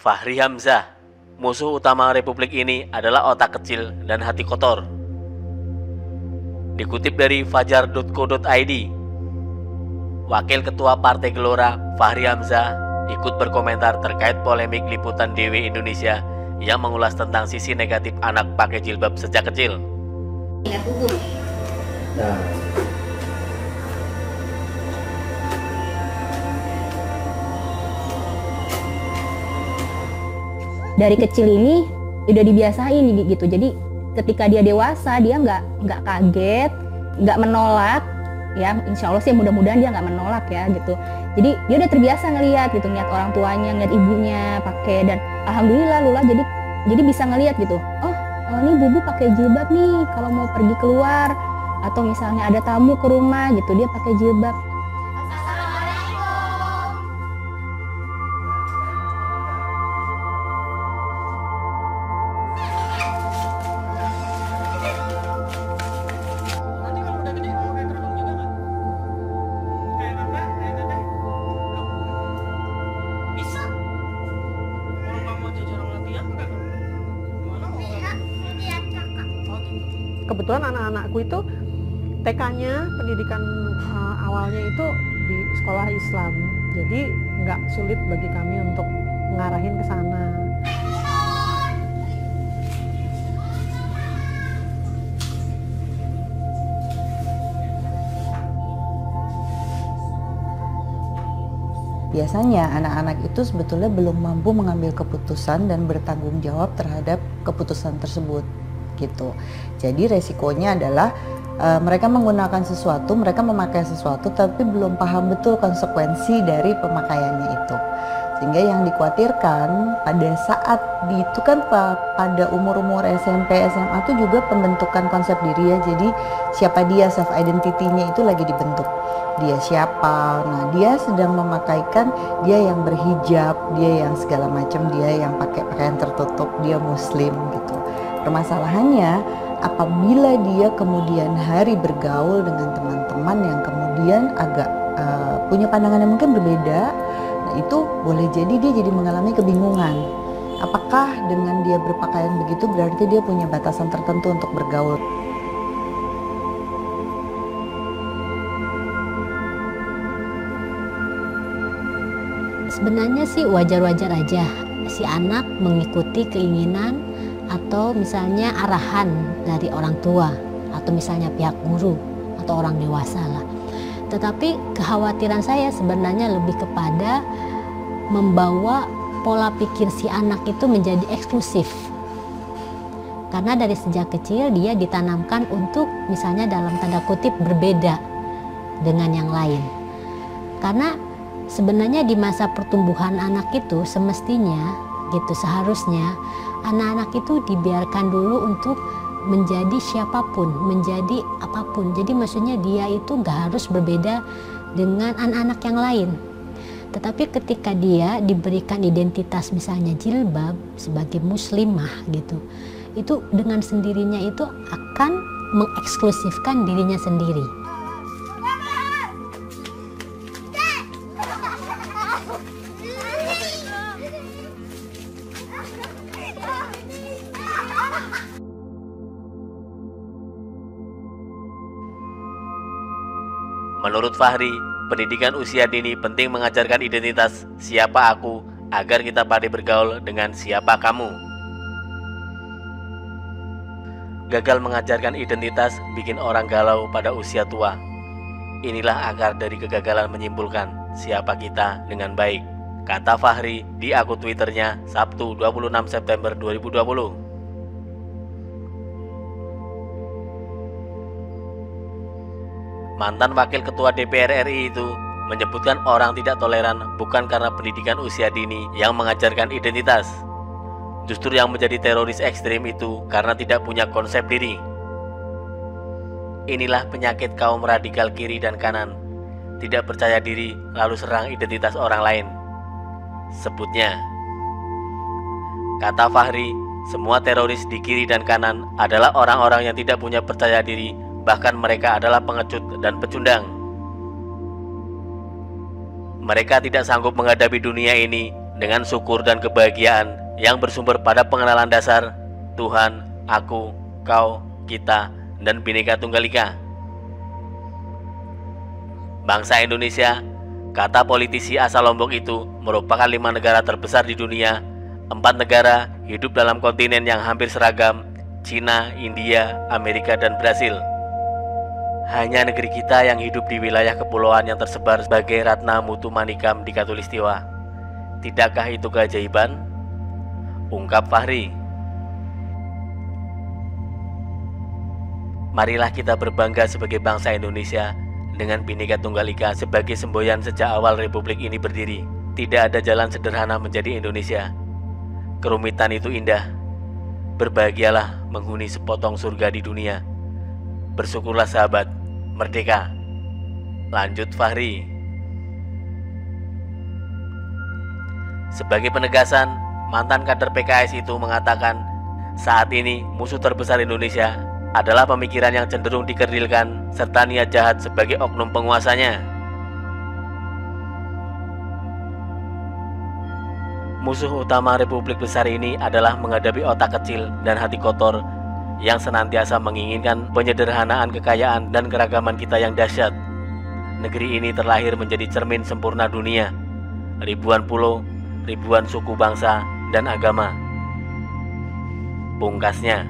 Fahri Hamzah, musuh utama republik ini adalah otak kecil dan hati kotor. Dikutip dari fajar.co.id, Wakil Ketua Partai Gelora Fahri Hamzah ikut berkomentar terkait polemik liputan DW Indonesia yang mengulas tentang sisi negatif anak pakai jilbab sejak kecil. Dari kecil ini udah dibiasain gitu, jadi ketika dia dewasa dia nggak kaget, nggak menolak, ya insya Allah sih mudah-mudahan dia nggak menolak ya gitu. Jadi dia udah terbiasa ngelihat gitu, ngeliat orang tuanya, ngeliat ibunya pakai, dan alhamdulillah Lula jadi bisa ngelihat gitu, oh ini bubu pakai jilbab nih kalau mau pergi keluar atau misalnya ada tamu ke rumah gitu dia pakai jilbab. Kebetulan anak-anakku itu TK-nya, pendidikan awalnya itu di sekolah Islam, jadi nggak sulit bagi kami untuk ngarahin ke sana. Biasanya anak-anak itu sebetulnya belum mampu mengambil keputusan dan bertanggung jawab terhadap keputusan tersebut gitu. Jadi resikonya adalah mereka menggunakan sesuatu, mereka memakai sesuatu tapi belum paham betul konsekuensi dari pemakaiannya itu. Sehingga yang dikhawatirkan pada saat itu kan pada umur-umur SMP, SMA itu juga pembentukan konsep diri ya. Jadi siapa dia, self identity-nya itu lagi dibentuk. Dia siapa? Nah, dia sedang memakaikan, dia yang berhijab, dia yang segala macam, dia yang pakai pakaian tertutup, dia muslim gitu. Permasalahannya apabila dia kemudian hari bergaul dengan teman-teman yang kemudian agak punya pandangan yang mungkin berbeda, nah itu boleh jadi dia jadi mengalami kebingungan. Apakah dengan dia berpakaian begitu berarti dia punya batasan tertentu untuk bergaul? Sebenarnya sih wajar-wajar aja si anak mengikuti keinginan atau misalnya arahan dari orang tua atau misalnya pihak guru atau orang dewasa lah. Tetapi kekhawatiran saya sebenarnya lebih kepada membawa pola pikir si anak itu menjadi eksklusif. Karena dari sejak kecil dia ditanamkan untuk misalnya dalam tanda kutip berbeda dengan yang lain. Karena sebenarnya di masa pertumbuhan anak itu semestinya gitu, seharusnya anak-anak itu dibiarkan dulu untuk menjadi siapapun, menjadi apapun. Jadi maksudnya dia itu gak harus berbeda dengan anak-anak yang lain. Tetapi ketika dia diberikan identitas misalnya jilbab sebagai muslimah gitu, itu dengan sendirinya itu akan mengeksklusifkan dirinya sendiri. Menurut Fahri, pendidikan usia dini penting mengajarkan identitas siapa aku agar kita pandai bergaul dengan siapa kamu. Gagal mengajarkan identitas bikin orang galau pada usia tua. Inilah akar dari kegagalan menyimpulkan siapa kita dengan baik, kata Fahri di akun Twitternya Sabtu 26 September 2020. Mantan Wakil Ketua DPR RI itu menyebutkan orang tidak toleran bukan karena pendidikan usia dini yang mengajarkan identitas. Justru yang menjadi teroris ekstrim itu karena tidak punya konsep diri. Inilah penyakit kaum radikal kiri dan kanan. Tidak percaya diri lalu serang identitas orang lain. Sebutnya, kata Fahri, semua teroris di kiri dan kanan adalah orang-orang yang tidak punya percaya diri. Bahkan mereka adalah pengecut dan pecundang. Mereka tidak sanggup menghadapi dunia ini dengan syukur dan kebahagiaan yang bersumber pada pengenalan dasar Tuhan, aku, kau, kita, dan Bhinneka Tunggal Ika. Bangsa Indonesia, kata politisi asal Lombok itu, merupakan 5 negara terbesar di dunia. 4 negara hidup dalam kontinen yang hampir seragam, Cina, India, Amerika, dan Brasil. Hanya negeri kita yang hidup di wilayah kepulauan yang tersebar sebagai Ratna Mutu Manikam di Khatulistiwa. Tidakkah itu keajaiban? Ungkap Fahri. Marilah kita berbangga sebagai bangsa Indonesia dengan Bhinneka Tunggal Ika sebagai semboyan sejak awal Republik ini berdiri. Tidak ada jalan sederhana menjadi Indonesia. Kerumitan itu indah. Berbahagialah menghuni sepotong surga di dunia. Bersyukurlah sahabat, merdeka. Lanjut Fahri. Sebagai penegasan, mantan kader PKS itu mengatakan, saat ini musuh terbesar Indonesia adalah pemikiran yang cenderung dikerdilkan serta niat jahat sebagai oknum penguasanya. Musuh utama Republik besar ini adalah menghadapi otak kecil dan hati kotor yang senantiasa menginginkan penyederhanaan kekayaan dan keragaman kita yang dahsyat. Negeri ini terlahir menjadi cermin sempurna dunia. Ribuan pulau, ribuan suku bangsa dan agama. Pungkasnya,